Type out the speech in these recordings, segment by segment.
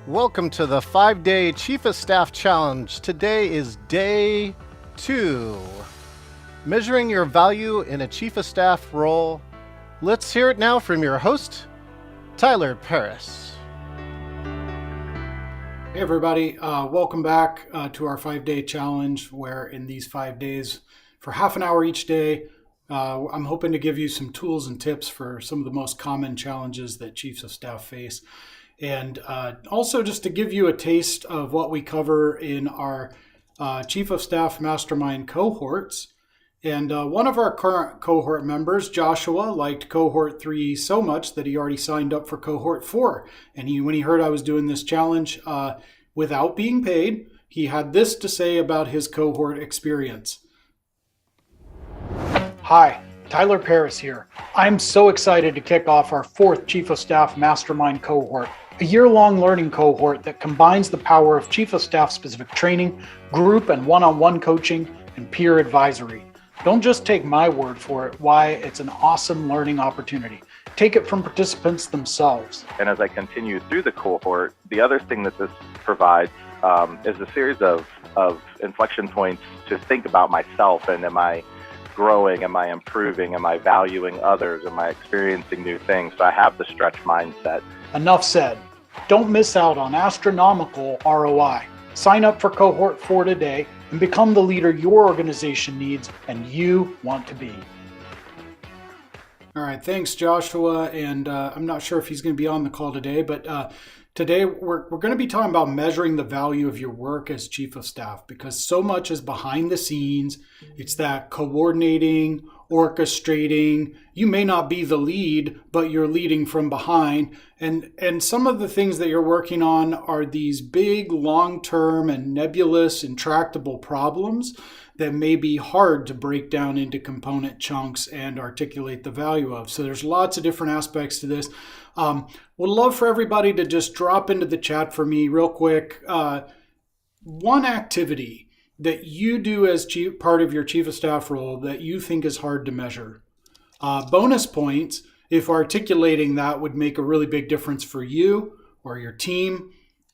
Welcome to the 5-day Chief of Staff Challenge. Today is day 2. Measuring your value in a Chief of Staff role. Let's hear it now from your host, Tyler Paris. Hey everybody, welcome back to our 5-day challenge, where in these 5 days, for half an hour each day, I'm hoping to give you some tools and tips for some of the most common challenges that Chiefs of Staff face. And also just to give you a taste of what we cover in our Chief of Staff Mastermind cohorts. And one of our current cohort members, Joshua, liked cohort 3 so much that he already signed up for cohort 4. And when he heard I was doing this challenge without being paid, he had this to say about his cohort experience. Hi, Tyler Paris here. I'm so excited to kick off our 4th Chief of Staff Mastermind cohort, a year-long learning cohort that combines the power of Chief of Staff specific training, group and one-on-one coaching, and peer advisory. Don't just take my word for it, why it's an awesome learning opportunity. Take it from participants themselves. And as I continue through the cohort, the other thing that this provides is a series of inflection points to think about myself, and am I growing, am I improving, am I valuing others, am I experiencing new things? So I have the stretch mindset. Enough said. Don't miss out on astronomical ROI. Sign up for cohort 4 today and become the leader your organization needs and you want to be. All right, thanks, Joshua. And I'm not sure if he's going to be on the call today, but today we're going to be talking about measuring the value of your work as Chief of Staff, because so much is behind the scenes. It's that coordinating, orchestrating. You may not be the lead, but you're leading from behind. And some of the things that you're working on are these big, long-term and nebulous, intractable problems that may be hard to break down into component chunks and articulate the value of. So there's lots of different aspects to this. Would love for everybody to just drop into the chat for me real quick. One activity that you do as part of your Chief of Staff role that you think is hard to measure. Bonus points if articulating that would make a really big difference for you or your team.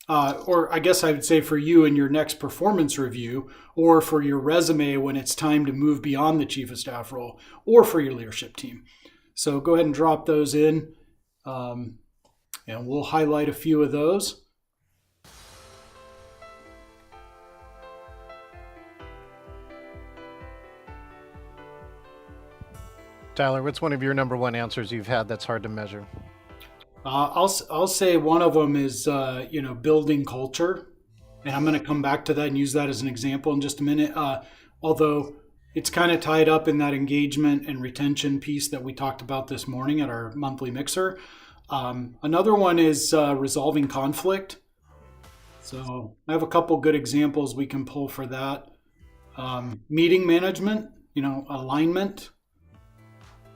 Or I guess I would say for you in your next performance review, or for your resume when it's time to move beyond the Chief of Staff role, or for your leadership team. So go ahead and drop those in, and we'll highlight a few of those. Tyler, what's one of your number one answers you've had that's hard to measure? I'll say one of them is building culture, and I'm going to come back to that and use that as an example in just a minute. Although it's kind of tied up in that engagement and retention piece that we talked about this morning at our monthly mixer. Another one is resolving conflict. So I have a couple good examples we can pull for that. Meeting management, alignment.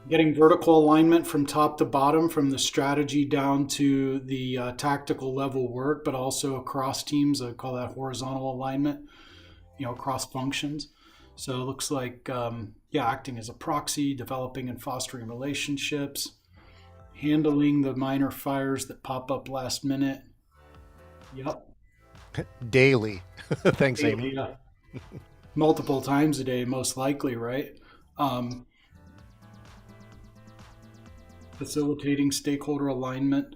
Getting vertical alignment from top to bottom, from the strategy down to the tactical level work, but also across teams. I call that horizontal alignment, across functions. So it looks like, acting as a proxy, developing and fostering relationships, handling the minor fires that pop up last minute. Yep. Daily. Thanks, Daily, Amy. yeah. Multiple times a day, most likely, right? Facilitating stakeholder alignment.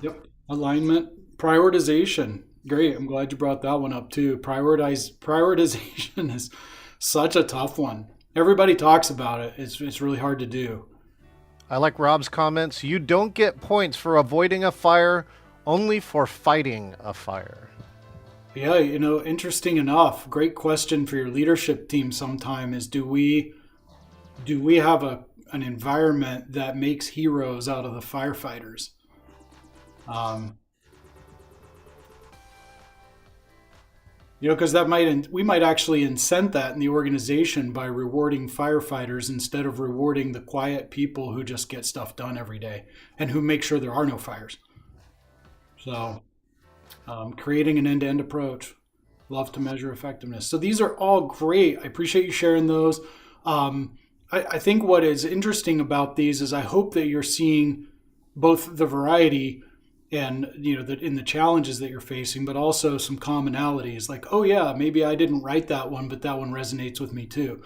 Yep. Alignment. Prioritization. Great. I'm glad you brought that one up too. Prioritization is such a tough one. Everybody talks about it. It's really hard to do. I like Rob's comments. You don't get points for avoiding a fire, only for fighting a fire. Yeah, interesting enough. Great question for your leadership team sometime is, do we have an environment that makes heroes out of the firefighters? Because we might actually incent that in the organization by rewarding firefighters instead of rewarding the quiet people who just get stuff done every day and who make sure there are no fires. So creating an end-to-end approach. Love to measure effectiveness. So these are all great. I appreciate you sharing those. I think what is interesting about these is I hope that you're seeing both the variety and that in the challenges that you're facing, but also some commonalities like, oh yeah, maybe I didn't write that one, but that one resonates with me too.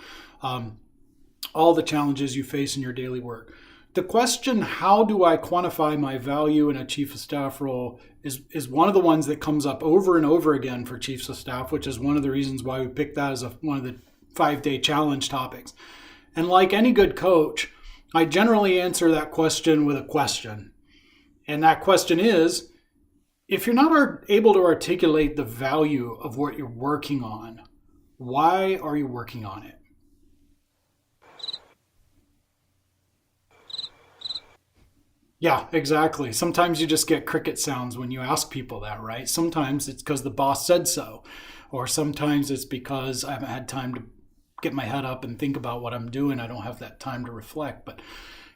All the challenges you face in your daily work. The question, how do I quantify my value in a chief of staff role, is one of the ones that comes up over and over again for chiefs of staff, which is one of the reasons why we picked that as one of the 5-day challenge topics. And like any good coach, I generally answer that question with a question. And that question is, if you're not able to articulate the value of what you're working on, why are you working on it? Yeah, exactly. Sometimes you just get cricket sounds when you ask people that, right? Sometimes it's because the boss said so, or sometimes it's because I haven't had time to get my head up and think about what I'm doing. I don't have that time to reflect. But,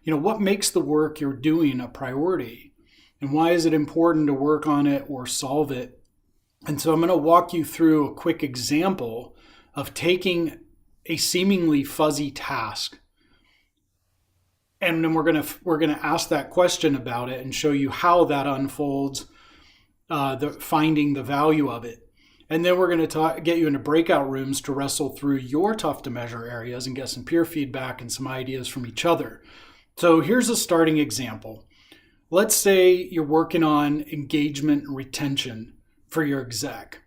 what makes the work you're doing a priority? And why is it important to work on it or solve it? And so I'm going to walk you through a quick example of taking a seemingly fuzzy task. And then we're gonna ask that question about it and show you how that unfolds, finding the value of it. And then we're going to get you into breakout rooms to wrestle through your tough to measure areas and get some peer feedback and some ideas from each other. So here's a starting example. Let's say you're working on engagement and retention for your exec.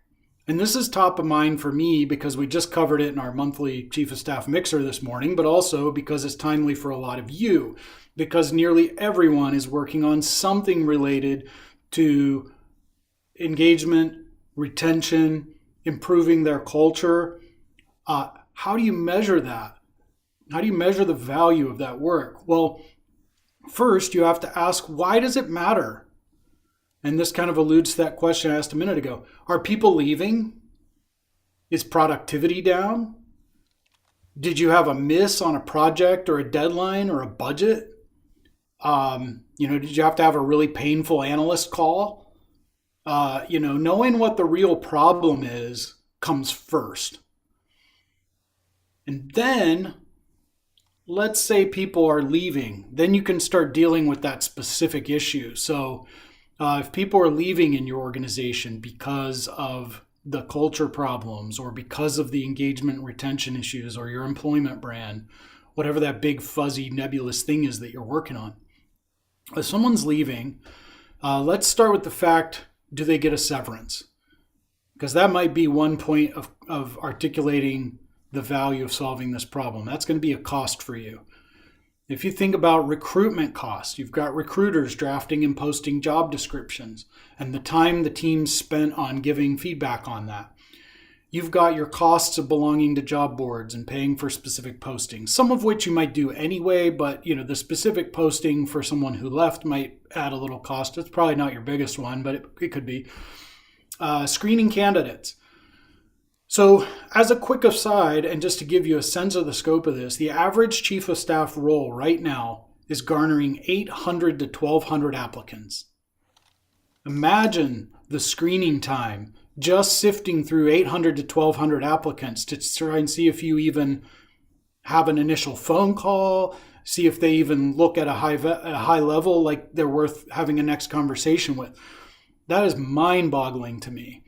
And this is top of mind for me because we just covered it in our monthly Chief of Staff Mixer this morning, but also because it's timely for a lot of you, because nearly everyone is working on something related to engagement, retention, improving their culture. How do you measure that? How do you measure the value of that work? Well, first you have to ask, why does it matter? And this kind of alludes to that question I asked a minute ago. Are people leaving? Is productivity down? Did you have a miss on a project or a deadline or a budget? Did you have to have a really painful analyst call? Knowing what the real problem is comes first. And then, let's say people are leaving. Then you can start dealing with that specific issue. So if people are leaving in your organization because of the culture problems or because of the engagement and retention issues or your employment brand, whatever that big fuzzy nebulous thing is that you're working on. If someone's leaving, let's start with the fact, do they get a severance? Because that might be one point of articulating the value of solving this problem. That's going to be a cost for you. If you think about recruitment costs, you've got recruiters drafting and posting job descriptions and the time the team's spent on giving feedback on that. You've got your costs of belonging to job boards and paying for specific postings, some of which you might do anyway, but the specific posting for someone who left might add a little cost. It's probably not your biggest one, but it could be. Screening candidates. So as a quick aside, and just to give you a sense of the scope of this, the average chief of staff role right now is garnering 800 to 1,200 applicants. Imagine the screening time just sifting through 800 to 1,200 applicants to try and see if you even have an initial phone call, see if they even look at a high level like they're worth having a next conversation with. That is mind-boggling to me.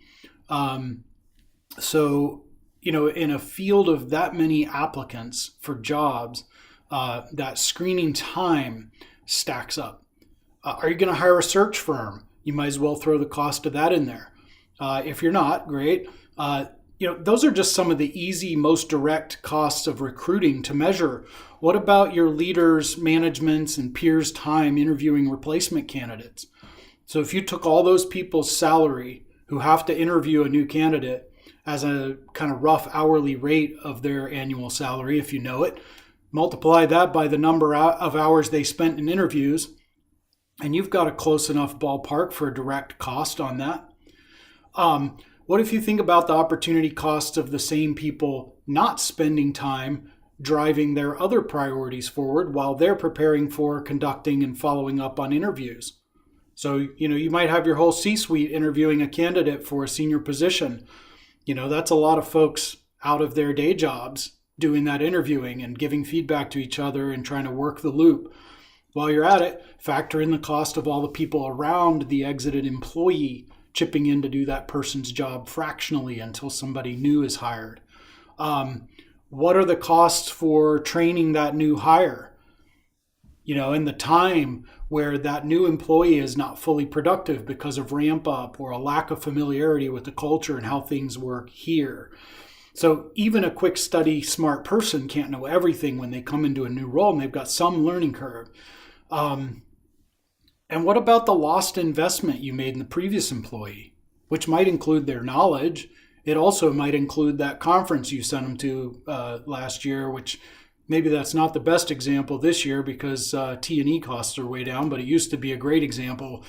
So, in a field of that many applicants for jobs, that screening time stacks up. Are you going to hire a search firm? You might as well throw the cost of that in there. If you're not, great. Those are just some of the easy, most direct costs of recruiting to measure. What about your leaders, managements, and peers' time interviewing replacement candidates? So if you took all those people's salary who have to interview a new candidate as a kind of rough hourly rate of their annual salary, if you know it, multiply that by the number of hours they spent in interviews, and you've got a close enough ballpark for a direct cost on that. What if you think about the opportunity costs of the same people not spending time driving their other priorities forward while they're preparing for conducting and following up on interviews? So, you might have your whole C-suite interviewing a candidate for a senior position. That's a lot of folks out of their day jobs doing that interviewing and giving feedback to each other and trying to work the loop. While you're at it, factor in the cost of all the people around the exited employee chipping in to do that person's job fractionally until somebody new is hired. What are the costs for training that new hire? And the time where that new employee is not fully productive because of ramp up or a lack of familiarity with the culture and how things work here. So even a quick study smart person can't know everything when they come into a new role, and they've got some learning curve. And what about the lost investment you made in the previous employee, which might include their knowledge? It also might include that conference you sent them to last year, which maybe that's not the best example this year because T&E costs are way down, but it used to be a great example.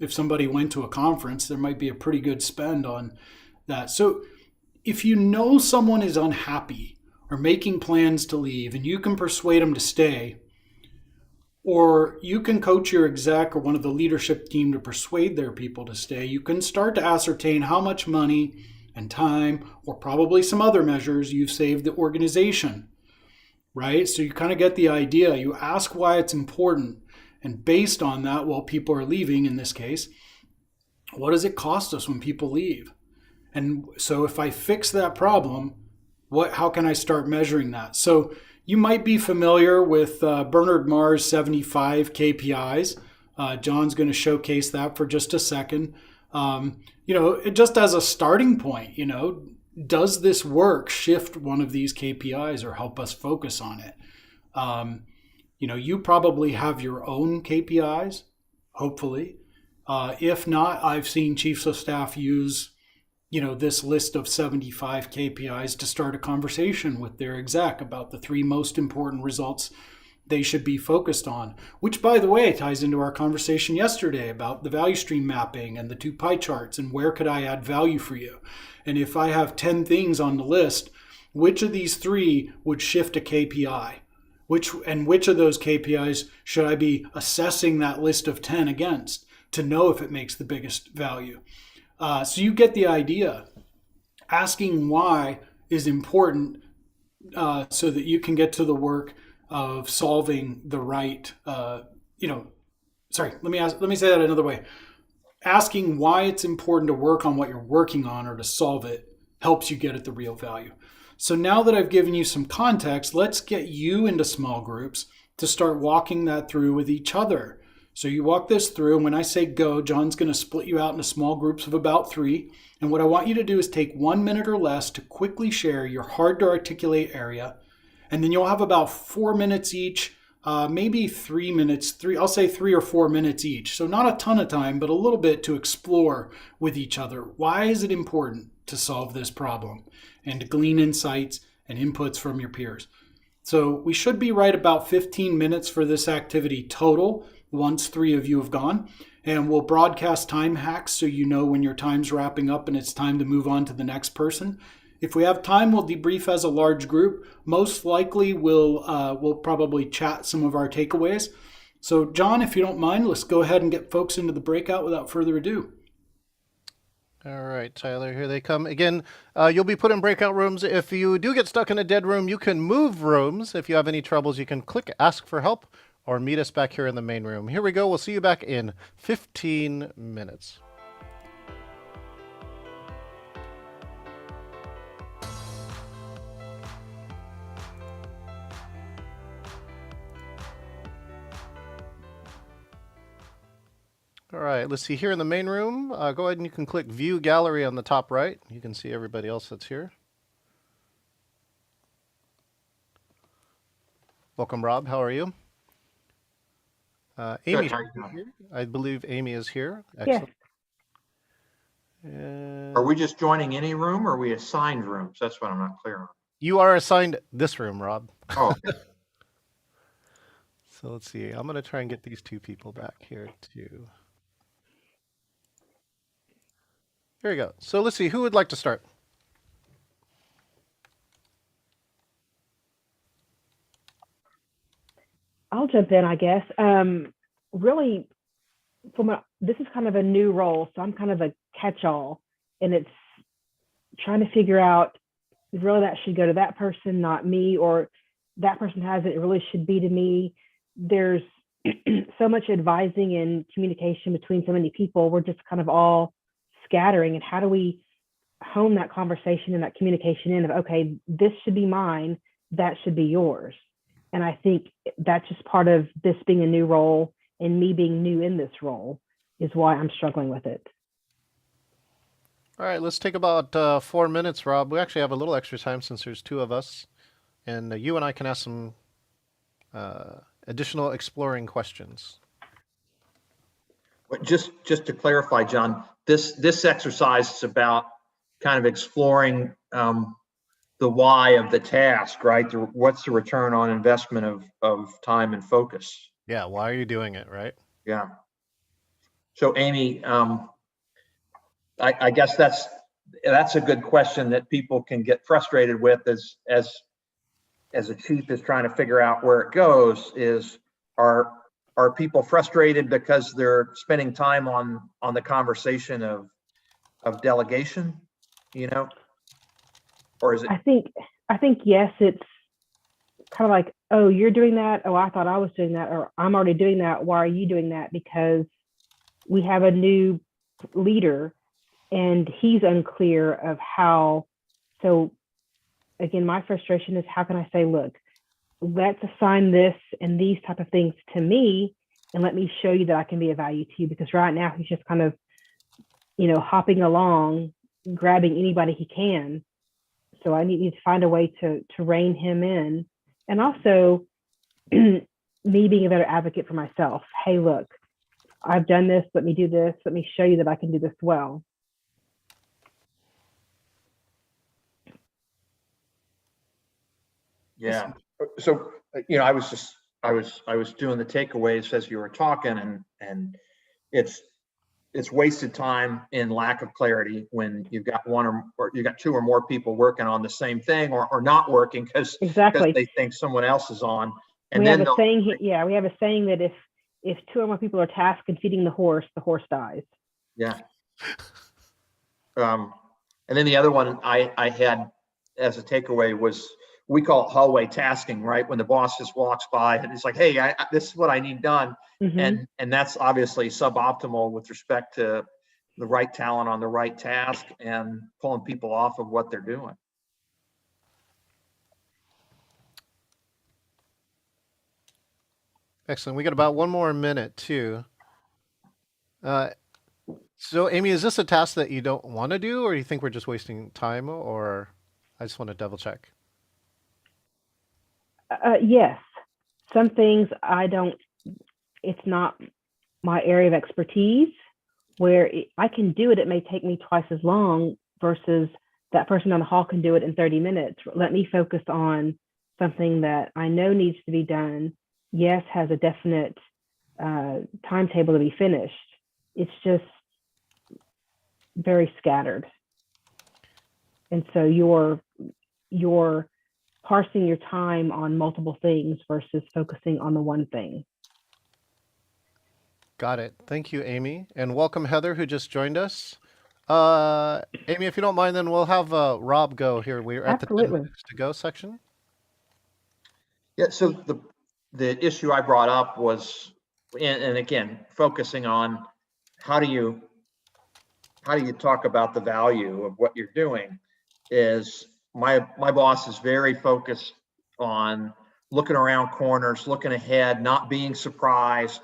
If somebody went to a conference, there might be a pretty good spend on that. So if you know someone is unhappy or making plans to leave and you can persuade them to stay, or you can coach your exec or one of the leadership team to persuade their people to stay, you can start to ascertain how much money and time, or probably some other measures, you've saved the organization, right? So you kind of get the idea. You ask why it's important, and based on that, while people are leaving, in this case, what does it cost us when people leave? And so if I fix that problem, how can I start measuring that? So you might be familiar with Bernard Marr's 75 KPIs. John's going to showcase that for just a second. Just as a starting point, does this work shift one of these KPIs or help us focus on it? You probably have your own KPIs, hopefully. If not, I've seen chiefs of staff use this list of 75 KPIs to start a conversation with their exec about the 3 most important results they should be focused on, which, by the way, ties into our conversation yesterday about the value stream mapping and the 2 pie charts and where could I add value for you. And if I have 10 things on the list, which of these 3 would shift a KPI? Which of those KPIs should I be assessing that list of 10 against to know if it makes the biggest value? So you get the idea. Asking why is important so that you can get to the work of solving the right, let me say that another way. Asking why it's important to work on what you're working on or to solve it helps you get at the real value. So now that I've given you some context, let's get you into small groups to start walking that through with each other. So you walk this through, and when I say go, John's going to split you out into small groups of about 3. And what I want you to do is take 1 minute or less to quickly share your hard to articulate area. And then you'll have about 4 minutes each, maybe 3 minutes, I'll say 3 or 4 minutes each. So not a ton of time, but a little bit to explore with each other. Why is it important to solve this problem and to glean insights and inputs from your peers? So we should be right about 15 minutes for this activity total once 3 of you have gone. And we'll broadcast time hacks so you know when your time's wrapping up and it's time to move on to the next person. If we have time, we'll debrief as a large group. Most likely, we'll probably chat some of our takeaways. So, John, if you don't mind, let's go ahead and get folks into the breakout without further ado. All right, Tyler, here they come. Again, you'll be put in breakout rooms. If you do get stuck in a dead room, you can move rooms. If you have any troubles, you can click Ask for Help or meet us back here in the main room. Here we go. We'll see you back in 15 minutes. All right, let's see here in the main room. Go ahead and you can click View Gallery on the top right. You can see everybody else that's here. Welcome, Rob. How are you? Amy, I believe Amy is here. Excellent. Yes. Are we just joining any room or are we assigned rooms? That's what I'm not clear on. You are assigned this room, Rob. Oh, okay. So let's see. I'm going to try and get these 2 people back here too. Here we go. So let's see. Who would like to start? I'll jump in, I guess. Really, this is kind of a new role, so I'm kind of a catch-all, and it's trying to figure out really that should go to that person, not me, or that person has it really should be to me. There's so much advising and communication between so many people, we're just kind of all scattering. And how do we hone that conversation and that communication in of, okay, this should be mine, that should be yours. And I think that's just part of this being a new role and me being new in this role is why I'm struggling with it. All right, let's take about 4 minutes, Rob. We actually have a little extra time since there's two of us, and you and I can ask some additional exploring questions. But just to clarify, John, this exercise is about kind of exploring the why of the task, right? What's the return on investment of time and focus? Yeah, why are you doing it, right? Yeah. So Amy, I guess that's a good question that people can get frustrated with as a chief is trying to figure out where it goes. Are people frustrated because they're spending time on the conversation of delegation, or is it? I think yes, it's kind of like, oh, you're doing that. Oh, I thought I was doing that, or I'm already doing that. Why are you doing that? Because we have a new leader and he's unclear of how. So again, my frustration is how can I say, look, let's assign this and these type of things to me and let me show you that I can be of value to you, because right now he's just kind of, hopping along, grabbing anybody he can. So I need to find a way to rein him in. And also me being a better advocate for myself. Hey, look, I've done this. Let me do this. Let me show you that I can do this well. Yeah. So, I was doing the takeaways as you were talking, and it's wasted time in lack of clarity when you've got one or you got two or more people working on the same thing or not working because exactly they think someone else is on. And we then have a saying, we have a saying that if two or more people are tasked in feeding the horse dies. Yeah. And then the other one I had as a takeaway was, we call it hallway tasking, right? When the boss just walks by and it's like, hey, this is what I need done. Mm-hmm. And that's obviously suboptimal with respect to the right talent on the right task and pulling people off of what they're doing. Excellent. We got about 1 more minute too. So Amy, is this a task that you don't want to do, or you think we're just wasting time, or I just want to double check? Yes, some things it's not my area of expertise, where I can do it. It may take me twice as long versus that person down the hall can do it in 30 minutes. Let me focus on something that I know needs to be done. Yes, has a definite timetable to be finished. It's just very scattered. And so you're parsing your time on multiple things versus focusing on the one thing. Got it. Thank you, Amy. And welcome, Heather, who just joined us. Amy, if you don't mind, then we'll have Rob go here. We're at Absolutely. the 10 minutes to go section. Yeah, so the issue I brought up was, and again, focusing on how do you talk about the value of what you're doing, is my boss is very focused on looking around corners, looking ahead, not being surprised.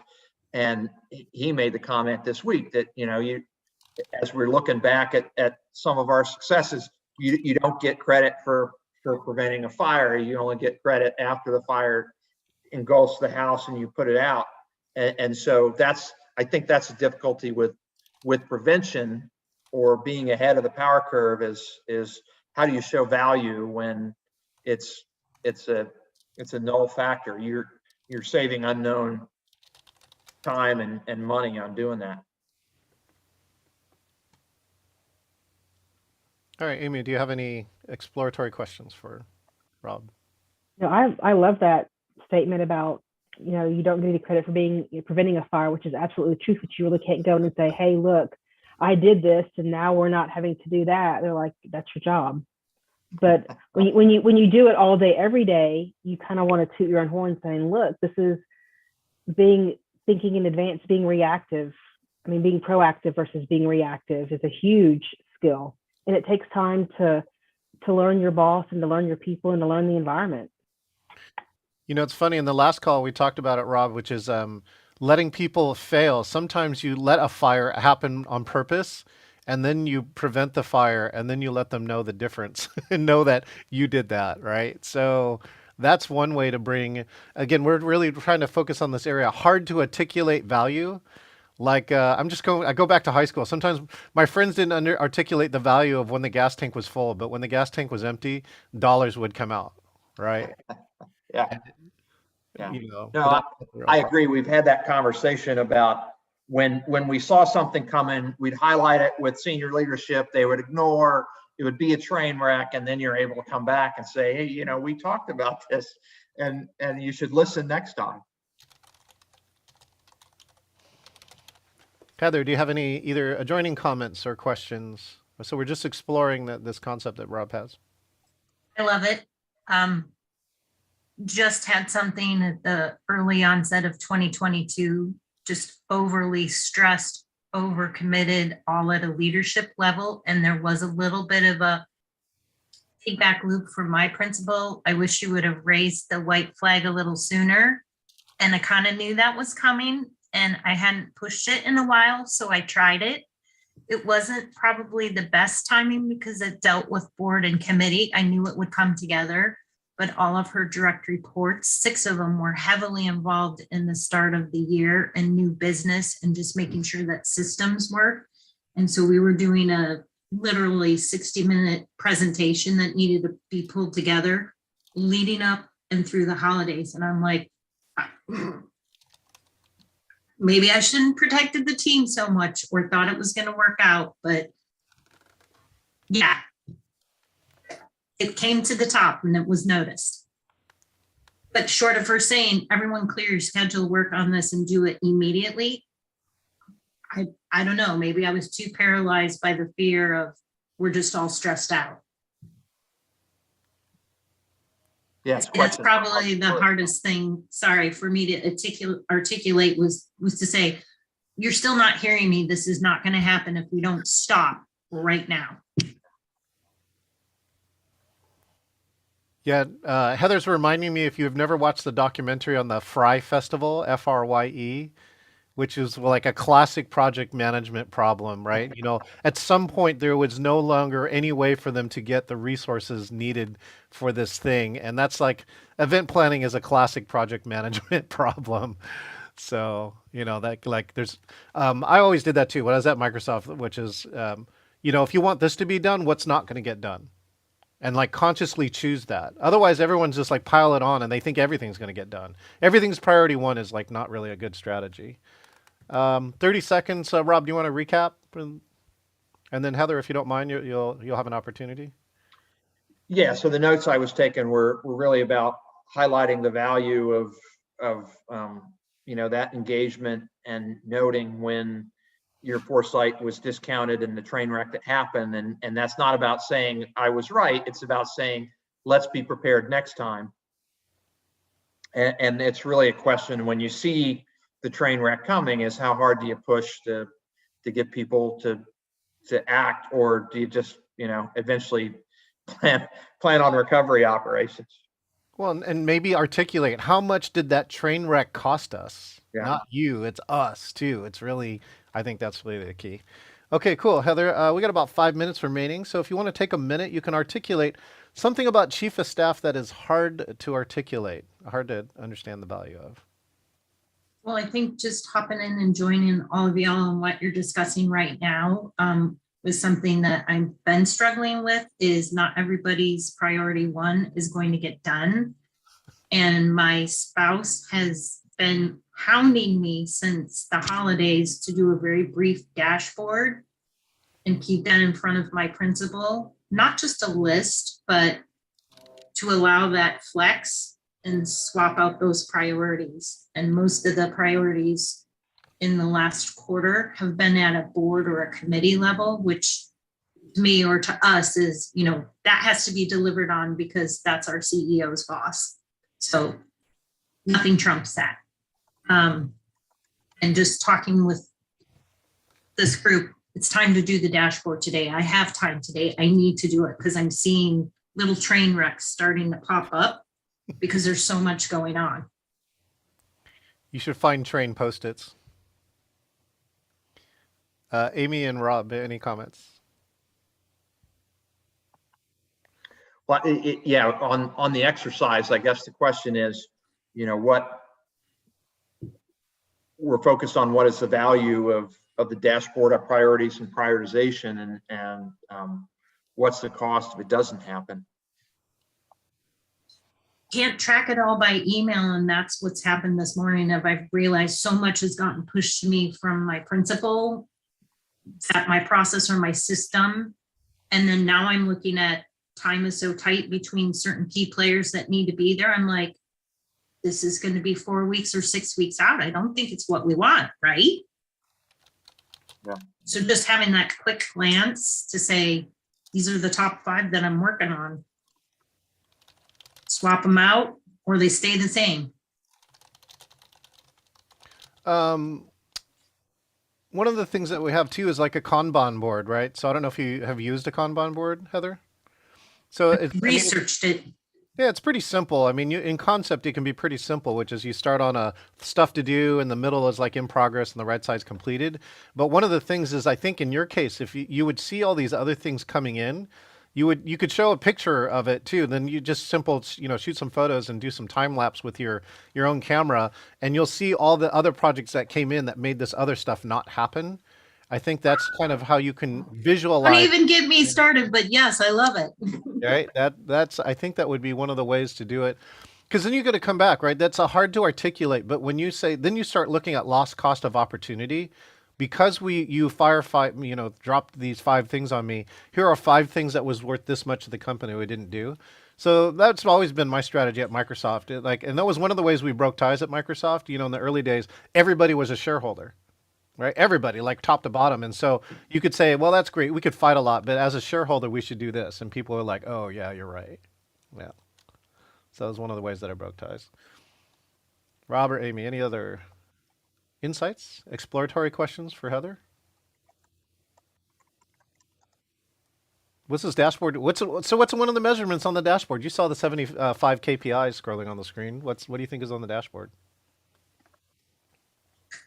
And he made the comment this week that, as we're looking back at some of our successes, you don't get credit for preventing a fire. You only get credit after the fire engulfs the house and you put it out. And so I think that's a difficulty with prevention or being ahead of the power curve is how do you show value when it's a null factor? You're saving unknown time and money on doing that. All right, Amy, do you have any exploratory questions for Rob? No, I love that statement about, you don't get any credit for preventing a fire, which is absolutely the truth, but you really can't go in and say, hey, look, I did this and now we're not having to do that. They're like, that's your job. But when you do it all day, every day, you kind of want to toot your own horn saying, look, this is thinking in advance, being reactive. I mean, being proactive versus being reactive is a huge skill, and it takes time to learn your boss and to learn your people and to learn the environment. You know, it's funny. In the last call, we talked about it, Rob, which is letting people fail. Sometimes you let a fire happen on purpose, and then you prevent the fire, and then you let them know the difference and know that you did that, right? So that's one way to bring, again, we're really trying to focus on this area. Hard to articulate value. Like I go back to high school. Sometimes my friends didn't articulate the value of when the gas tank was full, but when the gas tank was empty, dollars would come out, right? Yeah. Yeah. You know, No, but I, that's the real I part. agree. We've had that conversation about when we saw something coming, we'd highlight it with senior leadership. They would ignore. It would be a train wreck, and then you're able to come back and say, "Hey, you know, we talked about this, and you should listen next time." Heather, do you have any either adjoining comments or questions? So we're just exploring this concept that Rob has. I love it. Just had something at the early onset of 2022, just overly stressed, overcommitted, all at a leadership level. And there was a little bit of a feedback loop from my principal. I wish you would have raised the white flag a little sooner. And I kind of knew that was coming, and I hadn't pushed it in a while, so I tried it. It wasn't probably the best timing because it dealt with board and committee. I knew it would come together, but all of her direct reports, 6 of them were heavily involved in the start of the year and new business and just making sure that systems work. And so we were doing a literally 60-minute presentation that needed to be pulled together leading up and through the holidays. And I'm like, maybe I shouldn't protected the team so much or thought it was going to work out, but yeah, it came to the top and it was noticed. But short of her saying, everyone clear your schedule, work on this and do it immediately, I don't know, maybe I was too paralyzed by the fear of we're just all stressed out. Yes, That's probably the hardest thing, sorry, for me to articulate was to say, you're still not hearing me. This is not going to happen if we don't stop right now. Yeah, Heather's reminding me, if you've never watched the documentary on the Fry Festival, FRYE, which is like a classic project management problem, right? You know, at some point there was no longer any way for them to get the resources needed for this thing. And that's like, event planning is a classic project management problem. So, you know, that like there's, I always did that too when I was at Microsoft, which is, you know, if you want this to be done, what's not going to get done? And like consciously choose that. Otherwise, everyone's just like pile it on and they think everything's going to get done. Everything's priority one is like not really a good strategy. 30 seconds. Rob, do you want to recap? And then Heather, if you don't mind, you'll have an opportunity. Yeah. So the notes I was taking were really about highlighting the value of you know, that engagement and noting when your foresight was discounted in the train wreck that happened. And that's not about saying I was right. It's about saying, let's be prepared next time. And it's really a question when you see the train wreck coming is how hard do you push to get people to act, or do you just, you know, eventually plan on recovery operations? Well, and maybe articulate how much did that train wreck cost us? Yeah. Not you, it's us too. It's really, I think that's really the key. Okay, cool. Heather, we got about 5 minutes remaining. So if you want to take a minute, you can articulate something about Chief of Staff that is hard to articulate, hard to understand the value of. Well, I think just hopping in and joining all of y'all on what you're discussing right now was something that I've been struggling with. Is not everybody's priority one is going to get done. And my spouse has been hounding me since the holidays to do a very brief dashboard and keep that in front of my principal, not just a list, but to allow that flex and swap out those priorities. And most of the priorities in the last quarter have been at a board or a committee level, which to me or to us is, you know, that has to be delivered on because that's our CEO's boss. So nothing trumps that. And just talking with this group, it's time to do the dashboard today. I have time today. I need to do it because I'm seeing little train wrecks starting to pop up because there's so much going on. You should find train post-its. Amy and Rob, any comments? Well, yeah, on the exercise, I guess the question is, what we're focused on, what is the value of the dashboard of priorities and prioritization, and what's the cost if it doesn't happen? Can't track it all by email, and that's what's happened this morning. I've realized so much has gotten pushed to me from my principal at my process or my system, and then now I'm looking at time is so tight between certain key players that need to be there. I'm like, this is going to be 4 weeks or 6 weeks out. I don't think it's what we want, right? Yeah. So just having that quick glance to say, these are the top 5 that I'm working on. Swap them out or they stay the same. One of the things that we have too is like a Kanban board, right? So I don't know if you have used a Kanban board, Heather. So Researched it. Yeah, it's pretty simple. I mean, in concept, it can be pretty simple, which is you start on a stuff to do, and the middle is like in progress, and the right side's completed. But one of the things is, I think in your case, if you would see all these other things coming in, you could show a picture of it too. Then you just shoot some photos and do some time lapse with your own camera, and you'll see all the other projects that came in that made this other stuff not happen. I think that's kind of how you can visualize. Don't even get me started, but yes, I love it. Right. I think that would be one of the ways to do it. Because then you got to come back, right? That's hard to articulate. But when you say, then you start looking at lost cost of opportunity. Because you dropped these 5 things on me. Here are 5 things that was worth this much to the company we didn't do. So that's always been my strategy at Microsoft. And that was one of the ways we broke ties at Microsoft. In the early days, everybody was a shareholder. Right? Everybody, like top to bottom. And so you could say, well, that's great. We could fight a lot, but as a shareholder, we should do this. And people are like, oh, yeah, you're right. Yeah. So that was one of the ways that I broke ties. Rob or Amy, any other insights, exploratory questions for Heather? What's this dashboard? What's one of the measurements on the dashboard? You saw the 75 KPIs scrolling on the screen. What do you think is on the dashboard?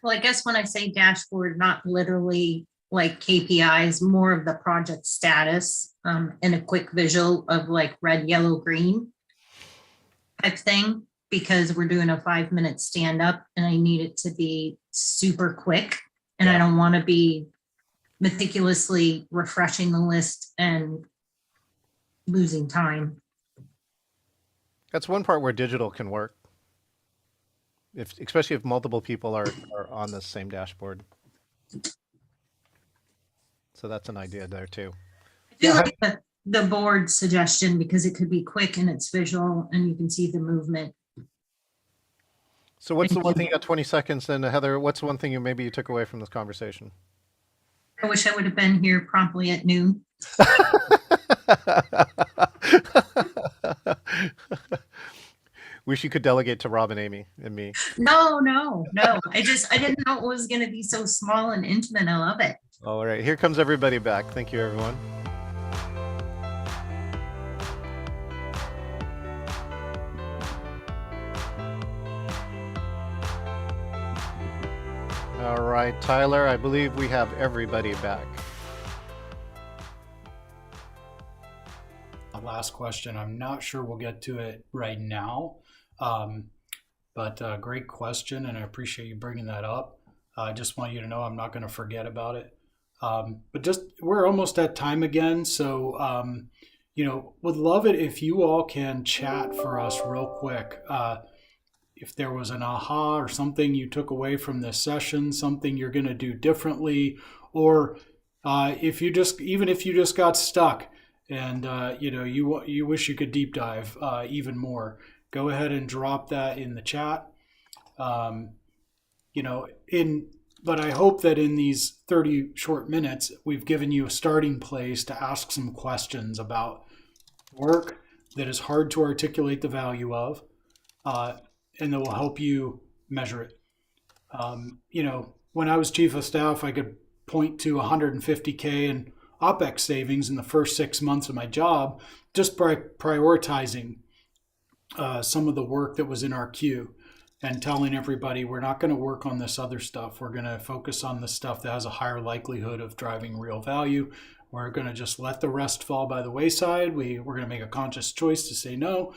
Well, I guess when I say dashboard, not literally like KPIs, more of the project status, and a quick visual of like red, yellow, green type thing, because we're doing a 5-minute stand up and I need it to be super quick. And I don't want to be meticulously refreshing the list and losing time. That's one part where digital can work. Especially if multiple people are on the same dashboard. So that's an idea there too. I do like the board suggestion because it could be quick and it's visual and you can see the movement. So what's the one thing, you got 20 seconds then, Heather, what's one thing you took away from this conversation? I wish I would have been here promptly at noon. Wish you could delegate to Rob and Amy and me. No. I didn't know it was going to be so small and intimate. I love it. All right, here comes everybody back. Thank you, everyone. All right, Tyler, I believe we have everybody back. Last question. I'm not sure we'll get to it right now, but great question, and I appreciate you bringing that up. I just want you to know I'm not going to forget about it. But just we're almost at time again, so would love it if you all can chat for us real quick. If there was an aha or something you took away from this session, something you're going to do differently, or if you just got stuck and you wish you could deep dive even more, go ahead and drop that in the chat. But I hope that in these 30 short minutes, we've given you a starting place to ask some questions about work that is hard to articulate the value of, and that will help you measure it. When I was chief of staff, I could point to 150K in OPEX savings in the first 6 months of my job just by prioritizing some of the work that was in our queue and telling everybody we're not going to work on this other stuff. We're going to focus on the stuff that has a higher likelihood of driving real value. We're going to just let the rest fall by the wayside. We're going to make a conscious choice to say no,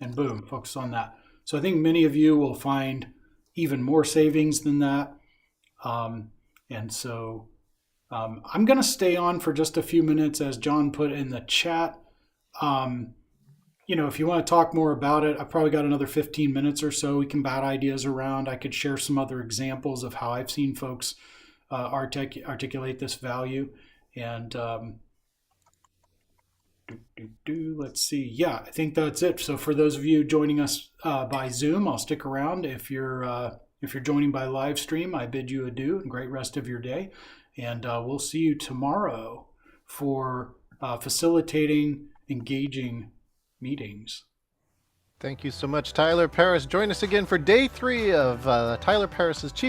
and boom, focus on that. So I think many of you will find even more savings than that. And so I'm going to stay on for just a few minutes, as John put in the chat. If you want to talk more about it, I've probably got another 15 minutes or so. We can bat ideas around. I could share some other examples of how I've seen folks articulate this value. And let's see. Yeah, I think that's it. So for those of you joining us by Zoom, I'll stick around. If you're joining by live stream, I bid you adieu and great rest of your day. And we'll see you tomorrow for facilitating engaging meetings. Thank you so much, Tyler Paris. Join us again for day 3 of Tyler Paris's Chief